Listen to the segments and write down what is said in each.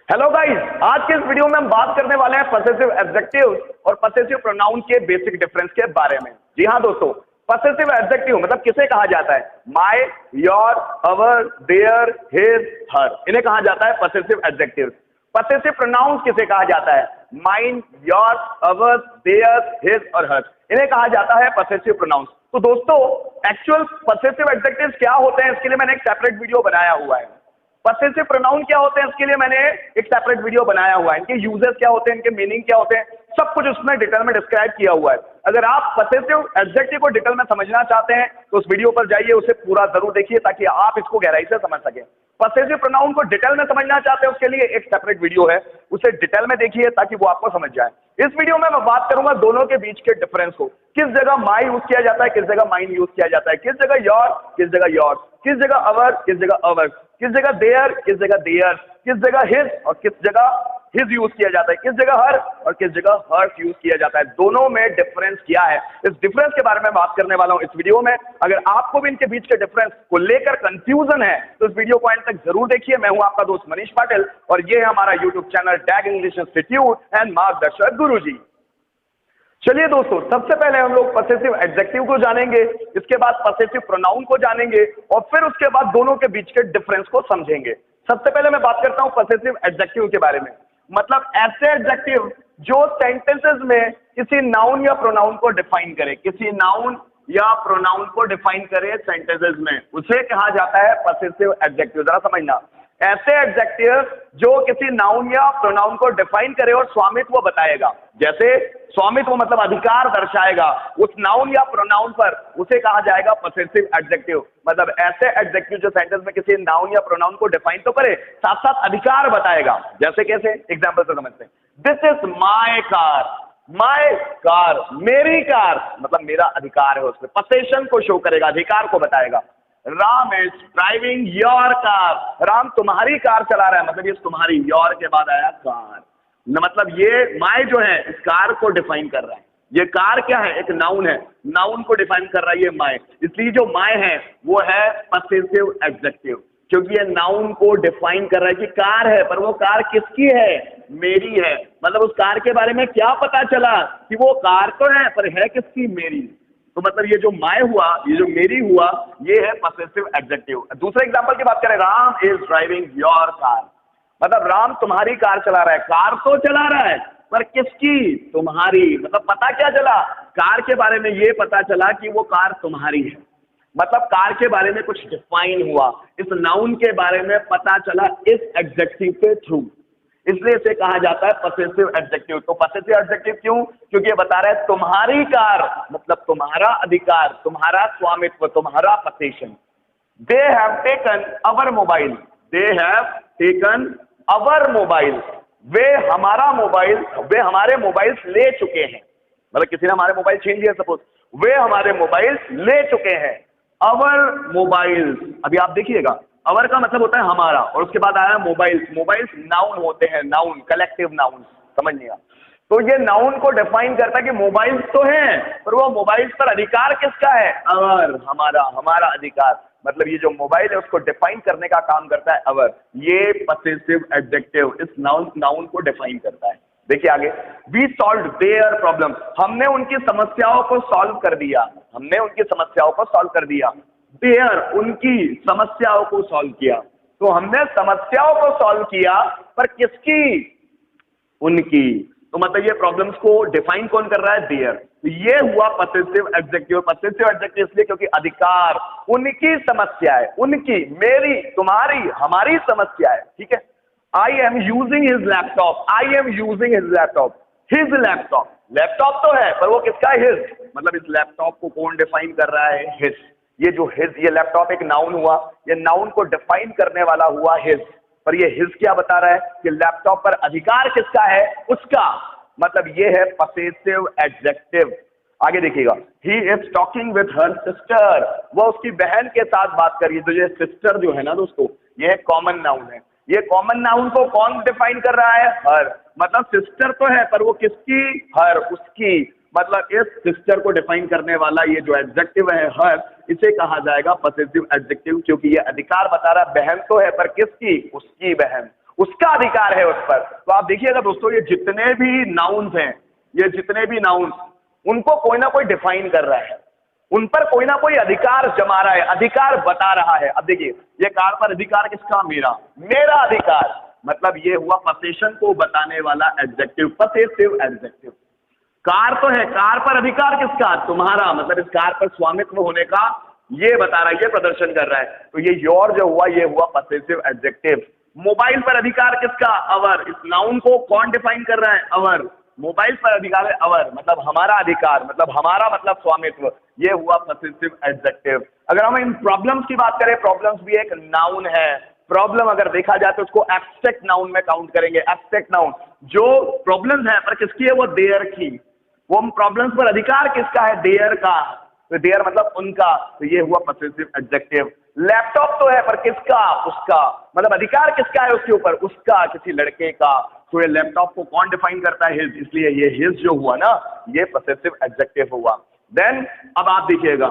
Hello guys, आज के इस वीडियो में हम बात करने वाले हैं पॉसेसिव एडजेक्टिव्स और पॉसेसिव प्रोनाउन के बेसिक डिफरेंस के बारे में। जी हाँ दोस्तों, पॉसेसिव एडजेक्टिव मतलब किसे कहा जाता है? My, your, our, their, his, her, इन्हें कहा जाता है पॉसेसिव एडजेक्टिव्स। पॉसेसिव प्रोनाउंस किसे कहा जाता है? Mine, your, our, their, his और हर, इन्हें कहा जाता है पॉसेसिव प्रोनाउंस। तो दोस्तों, एक्चुअल पॉसेसिव एडजेक्टिव्स क्या होते हैं इसके लिए मैंने एक सेपरेट वीडियो बनाया हुआ है। पॉसेसिव प्रोनाउन क्या होते हैं इसके लिए मैंने एक सेपरेट वीडियो बनाया हुआ है। इनके यूजेस क्या होते हैं, इनके मीनिंग क्या होते हैं, सब कुछ उसमें डिटेल में डिस्क्राइब किया हुआ है। अगर आप पॉसेसिव एडजेक्टिव को डिटेल में समझना चाहते हैं तो उस वीडियो पर जाइए, उसे पूरा जरूर देखिए ताकि आप इसको गहराई से समझ सकें। पॉसेसिव प्रोनाउन को डिटेल में समझना चाहते हैं उसके लिए एक सेपरेट वीडियो है, उसे डिटेल में देखिए ताकि वो आपको समझ जाए। इस वीडियो में मैं बात करूंगा दोनों के बीच के डिफरेंस को, किस जगह माई यूज किया जाता है, किस जगह माइन यूज किया जाता है, किस जगह योर, किस जगह योर, किस जगह अवर, किस जगह अवर, किस जगह देयर, किस जगह देयर, किस जगह हिज और किस जगह हिज यूज किया जाता है, किस जगह हर और किस जगह हर्स यूज किया जाता है। दोनों में डिफरेंस क्या है, इस डिफरेंस के बारे में बात करने वाला हूं इस वीडियो में। अगर आपको भी इनके बीच के डिफरेंस को लेकर कंफ्यूजन है तो इस वीडियो को एंड तक जरूर देखिए। मैं हूं आपका दोस्त मनीष पाटिल और ये है हमारा YouTube channel tag English institute and मार्गदर्शक गुरुजी। चलिए दोस्तों, सबसे पहले हम लोग पॉसेसिव एडजेक्टिव को जानेंगे, इसके बाद पॉसेसिव प्रोनाउन को जानेंगे और फिर उसके बाद दोनों के बीच के डिफरेंस को समझेंगे। सबसे पहले मैं बात करता हूं पॉसेसिव एडजेक्टिव के बारे में। मतलब ऐसे एडजेक्टिव जो सेंटेंसेस में किसी नाउन या प्रोनाउन को डिफाइन करे, किसी नाउन या प्रोनाउन को डिफाइन करे सेंटेंसेस में, उसे कहा जाता है पॉसेसिव एडजेक्टिव। जरा समझना, ऐसे एडजेक्टिव जो किसी नाउन या प्रोनाउन को डिफाइन करे और स्वामित्व बताएगा, जैसे स्वामित्व मतलब अधिकार दर्शाएगा उस नाउन या प्रोनाउन पर, उसे कहा जाएगा पॉसेसिव एडजेक्टिव। मतलब ऐसे एडजेक्टिव जो सेंटेंस में किसी नाउन या प्रोनाउन को डिफाइन तो करे, साथ साथ अधिकार बताएगा। जैसे कैसे, एग्जांपल से समझते हैं। This is my car, my car, मेरी कार, मतलब मेरा अधिकार है उसमें, पोसेशन को शो करेगा, अधिकार को बताएगा। Ram is driving your car, Ram तुम्हारी कार चला रहा है, मतलब ये तुम्हारी, योर के बाद आया कार, मतलब ये माय जो है इस कार को डिफाइन कर रहा है। ये कार क्या है, एक नाउन है, नाउन को डिफाइन कर रहा है ये माय, इसलिए जो माय है वो है पॉसेसिव एडजेक्टिव, क्योंकि ये नाउन को डिफाइन कर रहा है कि कार है, पर वो कार किसकी है, मेरी है। मतलब उस कार के बारे में क्या पता चला कि वो कार तो है पर है किसकी, मेरी। तो मतलब ये जो माय हुआ, ये जो मेरी हुआ, ये है पॉसेसिव एडजेक्टिव। दूसरे एग्जांपल की बात करें, Ram is driving your car, मतलब राम तुम्हारी कार चला रहा है, कार तो चला रहा है पर किसकी, तुम्हारी। मतलब पता क्या चला, कार के बारे में ये पता चला कि वो कार तुम्हारी है, मतलब कार के बारे में कुछ डिफाइन हुआ, इस नाउन के बारे में पता चला इस एडजेक्टिव के थ्रू, इसलिए इसे कहा जाता है पॉसेसिव एडजेक्टिव। तो पॉसेसिव एडजेक्टिव क्यों? क्योंकि ये बता रहा है तुम्हारी कार, मतलब तुम्हारा अधिकार, तुम्हारा स्वामित्व, तुम्हारा possession. They have taken our mobile, they have taken our mobile, वे हमारा मोबाइल, वे हमारे मोबाइल ले चुके हैं। मतलब किसी ने हमारे मोबाइल छीन लिया सपोज, वे हमारे मोबाइल ले चुके हैं। अवर मोबाइल, अभी आप देखिएगा, अवर का मतलब होता है हमारा और उसके बाद आया मोबाइल्स। मोबाइल्स नाउन होते हैं, नाउन, कलेक्टिव नाउन, समझिएगा। तो ये नाउन को डिफाइन करता है कि मोबाइल्स तो हैं पर वो मोबाइल्स पर अधिकार किसका है, अवर, हमारा, हमारा अधिकार। मतलब ये जो मोबाइल है उसको डिफाइन करने का काम करता है अवर। ये पॉसेसिव एडजेक्टिव इस नाउन को डिफाइन करता है। देखिए आगे, वी सॉल्व देयर प्रॉब्लम, हमने उनकी समस्याओं को सॉल्व कर दिया, हमने उनकी समस्याओं को सॉल्व कर दिया। देयर, उनकी समस्याओं को सॉल्व किया, तो हमने समस्याओं को सॉल्व किया पर किसकी, उनकी। तो मतलब ये प्रॉब्लम्स को डिफाइन कौन कर रहा है, देयर। तो ये हुआ पॉसेसिव एडजेक्टिव। पॉसेसिव एडजेक्टिव इसलिए क्योंकि अधिकार, उनकी समस्या है, उनकी, मेरी, तुम्हारी, हमारी समस्या है, ठीक है। I am using his laptop, I am using his laptop, his laptop, laptop तो है पर वो किसका है, हिज। मतलब इस लैपटॉप को कौन डिफाइन कर रहा है, हिज। ये जो हिज, ये लैपटॉप एक नाउन हुआ, ये नाउन को डिफाइन करने वाला हुआ हिज, पर ये हिज क्या बता रहा है कि लैपटॉप पर अधिकार किसका है, उसका। मतलब ये है पॉसेसिव एडजेक्टिव। आगे देखिएगा, he is talking with her sister, वो उसकी बहन के साथ बात कर रही है। तो ये सिस्टर जो है ना दोस्तों, ये कॉमन नाउन है। ये कॉमन नाउन को कौन डिफाइन कर रहा है, हर। मतलब सिस्टर तो है पर वो किसकी, हर, उसकी। मतलब इस सिस्टर को डिफाइन करने वाला ये जो एडजेक्टिव है हर, इसे कहा जाएगा पॉसेसिव एडजेक्टिव, क्योंकि ये अधिकार बता रहा है बहन तो है पर किसकी, उसकी बहन, उसका अधिकार है उस पर। तो आप देखिएगा दोस्तों, ये जितने भी नाउन्स हैं, ये जितने भी नाउन्स, उनको कोई ना कोई डिफाइन कर रहा है, उन पर कोई ना कोई अधिकार जमा रहा है, अधिकार बता रहा है। अब देखिए, ये कार पर अधिकार किसका? मेरा। मेरा अधिकार मतलब ये हुआ पोसेशन को बताने वाला एडजेक्टिव, पसेसिव एडजेक्टिव। कार तो है, कार पर अधिकार किसका? तुम्हारा। मतलब इस कार पर स्वामित्व होने का ये बता रहा है, ये प्रदर्शन कर रहा है। तो ये योर जो हुआ, ये हुआ पसेसिव एडजेक्टिव। मोबाइल पर अधिकार किसका? अवर। इस नाउन को कौन डिफाइन कर रहा है? अवर। मोबाइल पर अधिकार है अवर, मतलब हमारा अधिकार, मतलब हमारा, मतलब स्वामित्व। ये हुआ पसेसिव एडजेक्टिव। अगर हम इन प्रॉब्लम्स की बात करें, प्रॉब्लम्स भी एक नाउन है। प्रॉब्लम अगर देखा जाए तो उसको एब्स्ट्रैक्ट नाउन में काउंट करेंगे। एब्स्ट्रैक्ट नाउन जो प्रॉब्लम्स है पर किसकी है? वो देयर की। वो प्रॉब्लम्स पर अधिकार किसका है? देयर का। तो देयर मतलब उनका। तो ये हुआ पसेसिव एडजेक्टिव। लैपटॉप तो है पर किसका? उसका। मतलब अधिकार किसका है उसके ऊपर? उसका, किसी लड़के का। तो ये लैपटॉप को कौन डिफाइन करता है? हिज। इसलिए ये हिज जो हुआ ना, ये पसेसिव एडजेक्टिव हुआ। देन अब आप देखिएगा,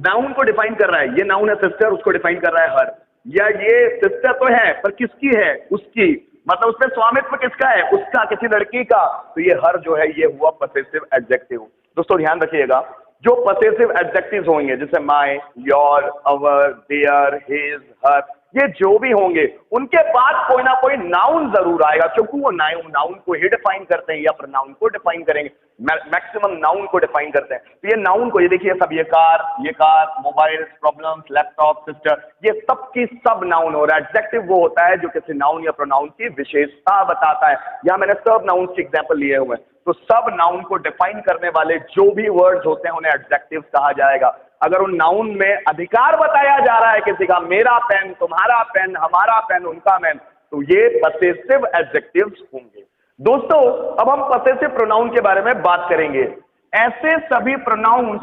नाउन को डिफाइन कर रहा है, ये नाउन है सिस्टर, उसको डिफाइन कर रहा है हर। या ये सिस्टर तो है पर किसकी है? उसकी। मतलब उसमें स्वामित्व किसका है? उसका, किसी लड़की का। तो ये हर जो है, ये हुआ पसेसिव एडजेक्टिव। दोस्तों ध्यान रखिएगा, जो पसेसिव एडजेक्टिव्स होंगे जैसे my, your, our, their, his, her, ये जो भी होंगे उनके बाद कोई ना कोई नाउन जरूर आएगा, क्योंकि वो नाउन को ही डिफाइन करते हैं या प्रोनाउन को डिफाइन करेंगे। मैक्सिमम नाउन को डिफाइन करते हैं। तो ये नाउन को, ये देखिए सब, ये car, mobile, problems, laptop, sister, ये सब की सब नाउन हो रहा है। एडजेक्टिव वो होता है जो किसी नाउन या प्रोनाउन की विशेषता बताता है। यहां मैंने सब नाउन के एग्जाम्पल लिए हुए हैं। तो सब नाउन को डिफाइन करने वाले जो भी वर्ड्स होते हैं उन्हें एडजेक्टिव्स कहा जाएगा। अगर उन नाउन में अधिकार बताया जा रहा है किसी का, मेरा पेन, तुम्हारा पेन, हमारा पेन, उनका पेन, तो ये पसेसिव एडजेक्टिव्स होंगे। दोस्तों अब हम पसेसिव प्रोनाउन के बारे में बात करेंगे। ऐसे सभी प्रोनाउंस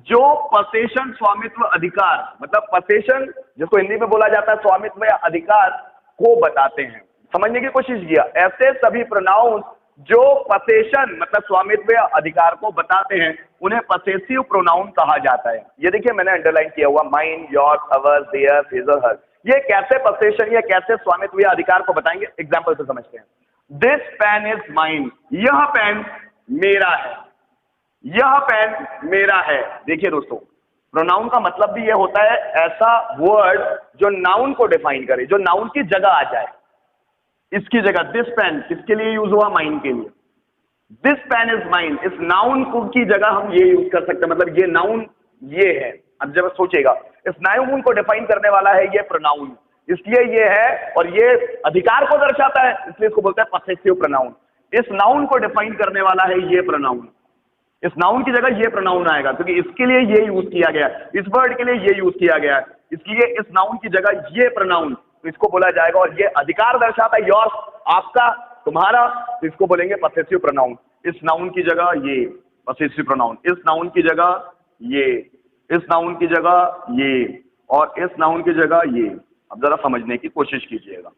जो पसेशन, स्वामित्व, अधिकार, मतलब पसेशन जिसको हिंदी में बोला जाता है स्वामित्व या अधिकार, को बताते हैं। समझने की कोशिश किया। ऐसे सभी प्रोनाउंस जो पसेशन मतलब स्वामित्व या अधिकार को बताते हैं उन्हें पसेसिव प्रोनाउन कहा जाता है। ये देखिए मैंने अंडरलाइन किया हुआ, mine, your, our, their, his और हर। ये कैसे पसेशन या कैसे स्वामित्व या अधिकार को बताएंगे, एग्जाम्पल से समझते हैं। दिस पेन इज माइन, यह पेन मेरा है, यह पेन मेरा है। देखिए दोस्तों, प्रोनाउन का मतलब भी यह होता है ऐसा वर्ड जो नाउन को डिफाइन करे, जो नाउन की जगह आ जाए। इसकी जगह दिस पेन किसके लिए यूज हुआ? माइन के लिए। दिस पेन इज माइन, इस नाउन की जगह हम ये यूज कर सकते हैं, मतलब ये नाउन ये है। अब जब सोचेगा, इस नाउन को डिफाइन करने वाला है ये प्रोनाउन, इसलिए ये है, और ये अधिकार को दर्शाता है, इसलिए इसको बोलते हैं पसेसिव प्रोनाउन। इस नाउन को डिफाइन करने वाला है ये प्रोनाउन, इस नाउन की जगह ये प्रोनाउन आएगा क्योंकि इसके लिए ये यूज किया गया, इस वर्ड के लिए ये यूज किया गया, इसलिए इस नाउन की जगह ये प्रोनाउन, तो इसको बोला जाएगा। और ये अधिकार दर्शाता है, योर्स, आपका, तुम्हारा, तो इसको बोलेंगे पसेसिव प्रोनाउन। इस नाउन की जगह ये पसेसिव प्रोनाउन, इस नाउन की जगह ये, इस नाउन की जगह ये, और इस नाउन की जगह ये। अब जरा समझने की कोशिश कीजिएगा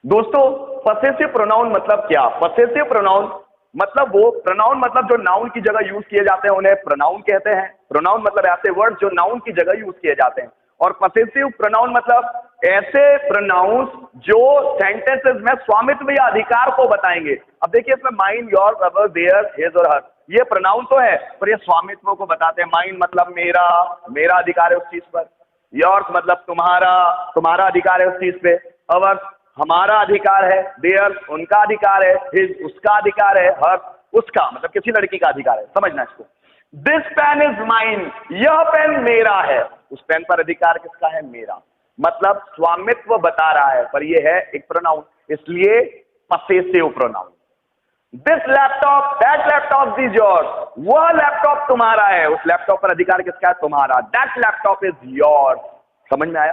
दोस्तों, पसेसिव प्रोनाउन मतलब क्या? पसेसिव प्रोनाउन मतलब वो प्रोनाउन, मतलब जो नाउन की जगह यूज किए जाते हैं उन्हें प्रोनाउन कहते हैं। प्रोनाउन मतलब ऐसे वर्ड जो नाउन की जगह यूज किए जाते हैं। और पसेसिव प्रोनाउन मतलब ऐसे प्रोनाउंस जो सेंटेंसेस में स्वामित्व या अधिकार को बताएंगे। अब देखिए इसमें mine, your, our, their, his और हर, ये प्रोनाउन तो है पर ये स्वामित्व को बताते हैं। माइन मतलब मेरा, मेरा अधिकार है उस चीज पर। योर्स मतलब तुम्हारा, तुम्हारा अधिकार है उस चीज पे। अवर हमारा अधिकार है। देयर उनका अधिकार है। हिज उसका अधिकार है। हर उसका, मतलब किसी लड़की का अधिकार है। समझना इसको। दिस पेन इज माइन, यह पेन मेरा है। उस पेन पर अधिकार किसका है? मेरा। मतलब स्वामित्व बता रहा है, पर यह है एक प्रोनाउन, इसलिए possessive pronoun. This laptop, that laptop is yours, वह लैपटॉप तुम्हारा है, उस लैपटॉप पर अधिकार किसका है? तुम्हारा। That laptop is yours. समझ में आया?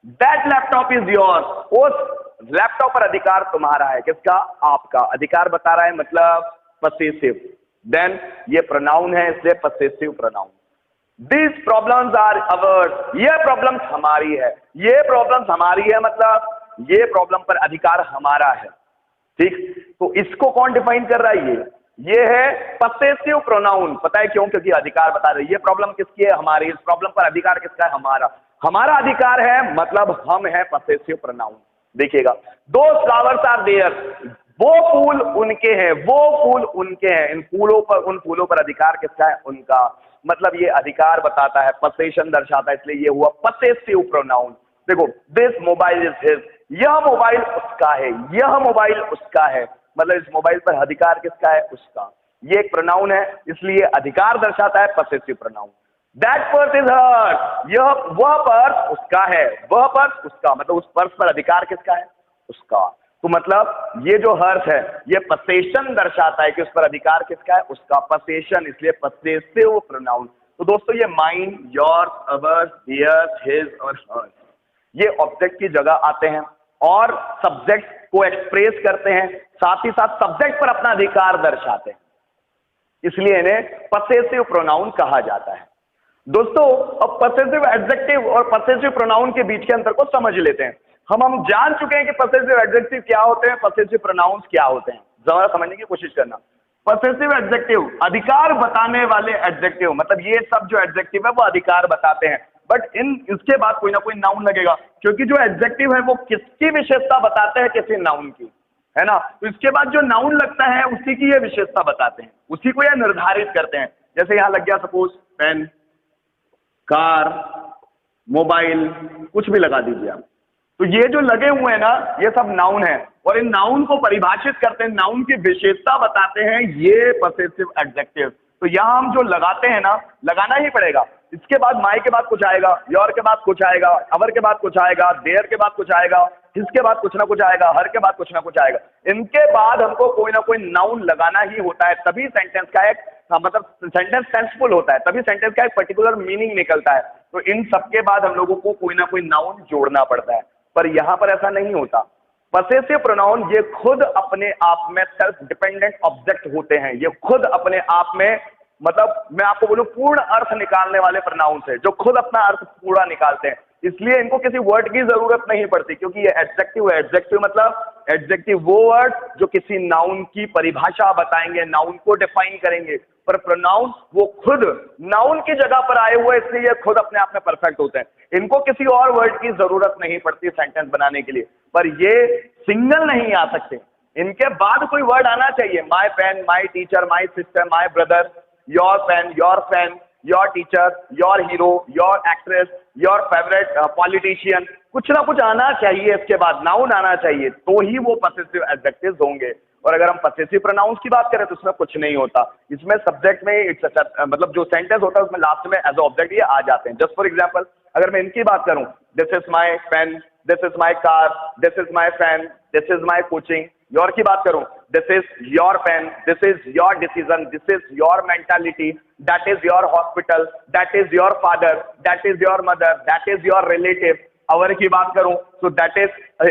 दैट लैपटॉप इज योर्स, उस लैपटॉप पर अधिकार तुम्हारा है। किसका? आपका। अधिकार बता रहा है मतलब पसेसिव। देन ये प्रोनाउन है इसलिए possessive pronoun. These problems are ours, ये प्रॉब्लम्स हमारी है, ये प्रॉब्लम्स हमारी है, मतलब ये प्रॉब्लम पर अधिकार हमारा है। ठीक, तो इसको कौन डिफाइन कर रहा है? ये है पसेसिव प्रोनाउन। पता है क्यों? क्योंकि अधिकार बता रहे, ये प्रॉब्लम किसकी है? हमारी। इस प्रॉब्लम पर अधिकार किसका है? हमारा। हमारा अधिकार है मतलब हम है पसेसिव प्रोनाउन। देखिएगा, दो फ्लावर्स आर देयर, वो फूल उनके हैं, वो फूल उनके हैं। इन फूलों पर, उन फूलों पर अधिकार किसका है? उनका। मतलब ये अधिकार बताता है, पसेशन दर्शाता है, इसलिए ये हुआ पसेसिव प्रोनाउन। देखो, दिस मोबाइल इज हिज, यह मोबाइल उसका है, यह मोबाइल उसका है, मतलब इस मोबाइल पर अधिकार किसका है? उसका। ये एक प्रोनाउन है, इसलिए अधिकार दर्शाता है, possessive pronoun. That purse is hers, यह, वह पर्स उसका है, वह पर्स उसका, मतलब उस पर्स पर अधिकार किसका है? उसका। तो मतलब ये जो हर्ष है, ये पसेशन दर्शाता है कि उस पर अधिकार किसका है? उसका, पसेशन, इसलिए पसेसिव प्रोनाउन। तो दोस्तों ये mine, your, ours, theirs, his और हर्स, ये ऑब्जेक्ट की जगह आते हैं और सब्जेक्ट को एक्सप्रेस करते हैं, साथ ही साथ सब्जेक्ट पर अपना अधिकार दर्शाते हैं, इसलिए इन्हें पसेसिव प्रोनाउन कहा जाता है। दोस्तों अब पसेसिव एडजेक्टिव और पसेसिव प्रोनाउन के बीच के अंतर को समझ लेते हैं। हम जान चुके हैं कि पसेसिव एडजेक्टिव क्या होते हैं, पसेसिव प्रोनाउंस क्या होते हैं, जरा समझने की कोशिश करना। पसेसिव एडजेक्टिव अधिकार बताने वाले एडजेक्टिव, मतलब ये सब जो एडजेक्टिव है वो अधिकार बताते हैं, बट इसके बाद कोई ना कोई नाउन लगेगा, क्योंकि जो एडजेक्टिव है वो किसकी विशेषता बताते हैं? किसी नाउन की, है ना। तो इसके बाद जो नाउन लगता है उसी की ये विशेषता बताते हैं, उसी को ये निर्धारित करते हैं। जैसे यहां लग गया सपोज पेन, कार, मोबाइल, कुछ भी लगा दीजिए आप, तो ये जो लगे हुए हैं ना, ये सब नाउन है, और इन नाउन को परिभाषित करते हैं, नाउन की विशेषता बताते हैं ये पसेसिव एडजेक्टिव। तो यहां हम जो लगाते हैं ना, लगाना ही पड़ेगा। इसके बाद माई के बाद कुछ आएगा, योर के बाद कुछ आएगा, अवर के बाद कुछ आएगा, देयर के बाद कुछ आएगा, इसके बाद कुछ ना कुछ आएगा, हर के बाद कुछ ना कुछ आएगा। इनके बाद हमको कोई ना कोई नाउन लगाना ही होता है, तभी सेंटेंस का एक मतलब सेंटेंस सेंसफुल होता है, तभी सेंटेंस का एक पर्टिकुलर मीनिंग निकलता है। तो इन सबके बाद हम लोगों को कोई ना कोई नाउन जोड़ना पड़ता है, पर यहां पर ऐसा नहीं होता। पसेसिव प्रोनाउन ये खुद अपने आप में सेल्फ डिपेंडेंट ऑब्जेक्ट होते हैं, ये खुद अपने आप में, मतलब मैं आपको बोलूं, पूर्ण अर्थ निकालने वाले प्रोनाउंस है, जो खुद अपना अर्थ पूरा निकालते हैं, इसलिए इनको किसी वर्ड की जरूरत नहीं पड़ती, क्योंकि ये एडजेक्टिव है। एडजेक्टिव मतलब एडजेक्टिव वो वर्ड जो किसी नाउन की परिभाषा बताएंगे, नाउन को डिफाइन करेंगे, पर प्रोनाउन वो खुद नाउन की जगह पर आए हुए, इसलिए ये खुद अपने आप में परफेक्ट होते हैं, इनको किसी और वर्ड की जरूरत नहीं पड़ती सेंटेंस बनाने के लिए। पर ये सिंगल नहीं आ सकते, इनके बाद कोई वर्ड आना चाहिए। My pen, my teacher, my sister, my brother, your pen, your fan, your teacher, your hero, your actress, your favourite politician, कुछ ना कुछ आना चाहिए, इसके बाद नाउन आना चाहिए, तो ही वो पसेसिव एडजेक्टिव्स होंगे। और अगर हम पसेसिव प्रोनाउंस की बात करें तो उसमें कुछ नहीं होता, इसमें सब्जेक्ट में मतलब जो सेंटेंस होता है उसमें लास्ट में एज ऑब्जेक्ट ये आ जाते हैं। जस्ट फॉर एग्जांपल, अगर मैं इनकी बात करूं, this is my pen, this is my car, this is my fan, this is my coaching. Your की बात करूं, this is your pen, this is your decision, this is your mentality, that is your hospital, that is your father, that is your mother, that is your relative. Our की बात करूं तो that is,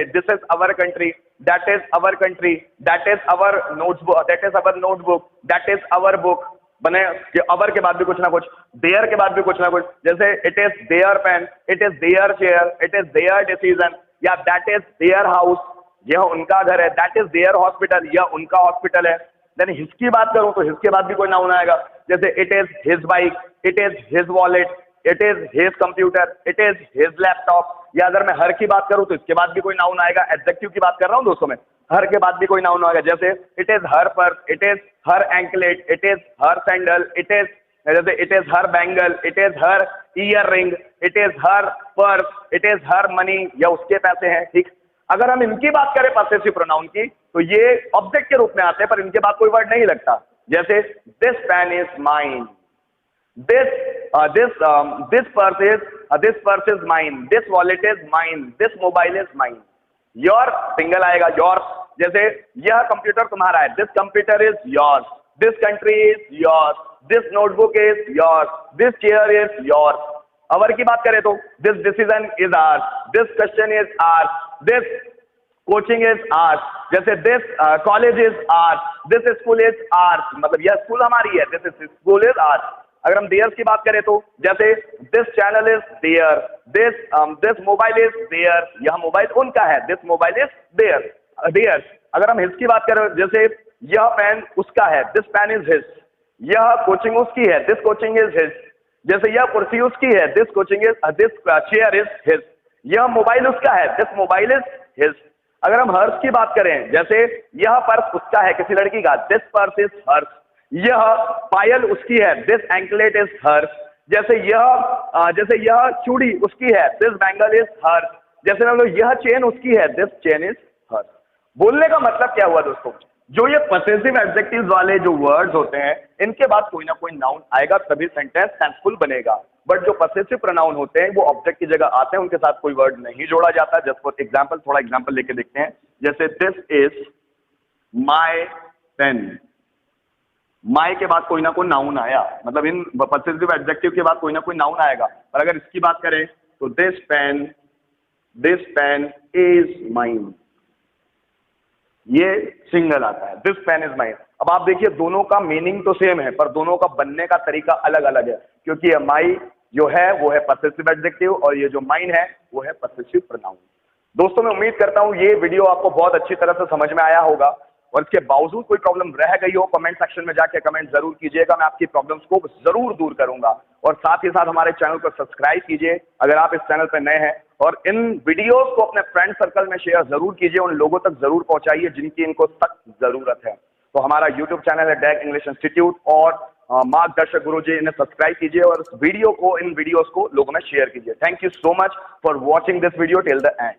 this is our country, that is our country, that is our notebook, that is our notebook, that is our book। बने कि अवर के बाद भी कुछ ना कुछ, देयर के बाद भी कुछ ना कुछ, जैसे it is their pen, it is their chair, it is their decision, या दैट इज देयर हाउस, यह उनका घर है, दैट इज देयर हॉस्पिटल, यह उनका हॉस्पिटल है। देन हिज की बात करूं तो हिज के बाद भी कोई नाउन आएगा, जैसे it is his bike, it is his wallet, it is his computer, it is his laptop. या अगर मैं हर की बात करूं तो इसके बाद भी कोई नाउन आएगा, एडजेक्टिव की बात कर रहा हूं दोस्तों मैं, हर के बाद भी कोई नाउन आएगा, जैसे it is her purse, it is her anklet, it is her sandal, it is, जैसे it is her bangle, it is her earring, it is her purse, it is her money, या उसके पैसे हैं। ठीक, अगर हम इनकी बात करें पसेसिव प्रोनाउन की, तो ये ऑब्जेक्ट के रूप में आते हैं, पर इनके बाद कोई वर्ड नहीं लगता, जैसे this pen is mine, this purse is mine, this wallet is mine, this mobile is mine। your single आएगा, yours, जैसे यह कंप्यूटर तुम्हारा है, this computer is yours, this country is yours, this notebook is yours, this chair is yours। अवर की बात करें तो this decision is ours, this question is ours, this coaching is ours, जैसे this college is ours, this school is ours, मतलब यह school हमारी है, this school is ours। अगर हम देयर्स की बात करें तो जैसे this channel is their, this mobile is their, यह मोबाइल उनका है, दिस मोबाइल इज देयर। अगर हम हिज की बात करें, जैसे यह पेन उसका है, दिस पेन इज हिज, यह कोचिंग उसकी है, दिस कोचिंग इज हिज, जैसे यह कुर्सी उसकी है, this coaching is, this chair is his, यह मोबाइल उसका है, दिस मोबाइल इज हिज। अगर हम हर्ष की बात करें, जैसे यह पर्स उसका है, किसी लड़की का, दिस पर्स इज हर्ष। यह पायल उसकी है, दिस एंकलेट इज हर्ष। जैसे यह चूड़ी उसकी है, दिस बैंगल इज हर्ष। जैसे हम लोग, यह चेन उसकी है, दिस चेन इज हर्ष। बोलने का मतलब क्या हुआ दोस्तों, जो ये पॉसेसिव एडजेक्टिव्स वाले जो वर्ड्स होते हैं, इनके बाद कोई ना कोई नाउन आएगा तभी सेंटेंस सेंसफुल बनेगा। बट जो पॉसेसिव प्रोनाउन होते हैं वो ऑब्जेक्ट की जगह आते हैं, उनके साथ कोई वर्ड नहीं जोड़ा जाता। जस्ट फॉर एग्जांपल, थोड़ा एग्जांपल लेके देखते हैं। जैसे this is my pen, my के बाद कोई ना कोई नाउन आया, मतलब इन पॉसेसिव एडजेक्टिव के बाद कोई ना कोई नाउन आएगा। और अगर इसकी बात करें तो दिस पेन इज माइन, ये सिंगल आता है, दिस पेन इज माइन। अब आप देखिए दोनों का मीनिंग तो सेम है पर दोनों का बनने का तरीका अलग अलग है, क्योंकि ये माई जो है वो है पॉसेसिव एडजेक्टिव और ये जो माइन है वो है पॉसेसिव प्रोनाउन। दोस्तों मैं उम्मीद करता हूं ये वीडियो आपको बहुत अच्छी तरह से समझ में आया होगा, और इसके बावजूद कोई प्रॉब्लम रह गई हो कमेंट सेक्शन में जाके कमेंट जरूर कीजिएगा, मैं आपकी प्रॉब्लम्स को जरूर दूर करूंगा। और साथ ही साथ हमारे चैनल को सब्सक्राइब कीजिए अगर आप इस चैनल पर नए हैं, और इन वीडियोस को अपने फ्रेंड सर्कल में शेयर जरूर कीजिए, उन लोगों तक जरूर पहुंचाइए जिनकी इनको सख्त जरूरत है। तो हमारा यूट्यूब चैनल है डैग इंग्लिश इंस्टीट्यूट, और मार्गदर्शक गुरुजी, इन्हें सब्सक्राइब कीजिए और इन वीडियोस को लोगों में शेयर कीजिए। Thank you so much for watching this video till the end.